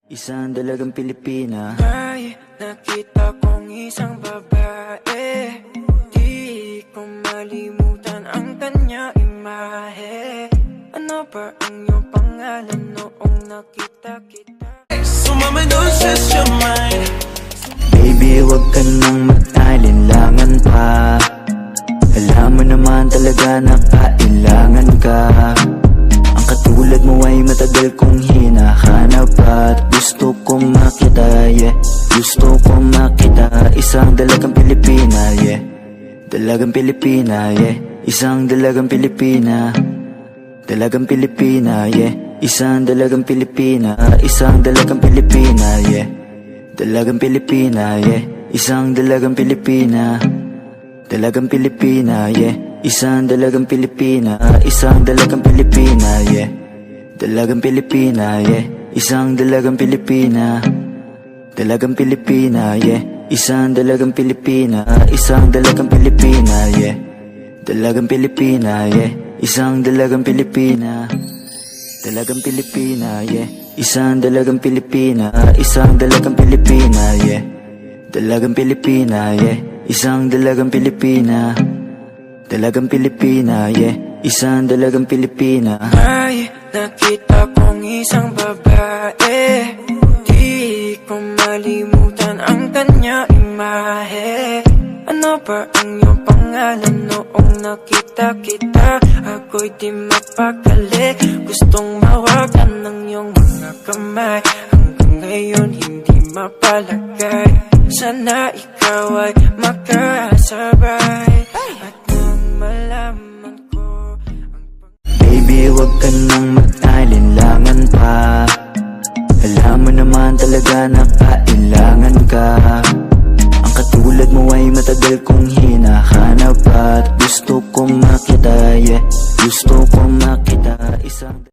Isang dalagang Pilipina. May nakita kong isang babae, di ko malimutan ang kanya imahe. Ano ba ang iyong pangalan noong nakita kita? So mama, don't stress your mind. Baby, wag ka nang mag-alinlangan pa. Alam mo naman talaga na kailangan ka. Ang katulad mo ay matagal kong hinahanap at gusto kong makita, yeah. Gusto kong makita. Isang dalagang Pilipina, yeah. Dalagang Pilipina, yeah. Isang dalagang Pilipina. Dalagang Pilipina, yeah. Isang dalagang Pilipina. Isang dalagang Pilipina, yeah. Dalagang Pilipina, yeah. Isang dalagang Pilipina. Dalagang Pilipina, yeah. Isang dalagang Pilipina. Isang dalagang Pilipina, yeah. Dalagang Pilipina, yeah. Isang dalagang Pilipina. Dalagang Pilipina, yeah. Isang dalagang Pilipina. Isang dalagang Pilipina, yeah. Dalagang Pilipina, yeah. Isang dalagang Pilipina. Dalagang Pilipina, yeah. Isang dalagang Pilipina. Isang dalagang Pilipina, yeah. Dalagang Pilipina, yeah. Isang dalagang Pilipina. Dalagang Pilipina, yeah. Isang dalagang Pilipina. May nakita kong isang babae, di ko malimutan ang kanya imahe. Ano ba ang iyong pangalan noong nakita kita? Ako'y di mapakali, gustong mawakan ng iyong mga kamay. Hanggang ngayon hindi mapalagay, sana ikaw ay makasabay. At nang malaman ko Baby, wag ka nang mag-alinlangan pa. Alam mo naman talaga na kailangan ka. Ang katulad mo ay matagal kong hinahanap at gusto kong makita, yeah. Gusto kong makita. Isang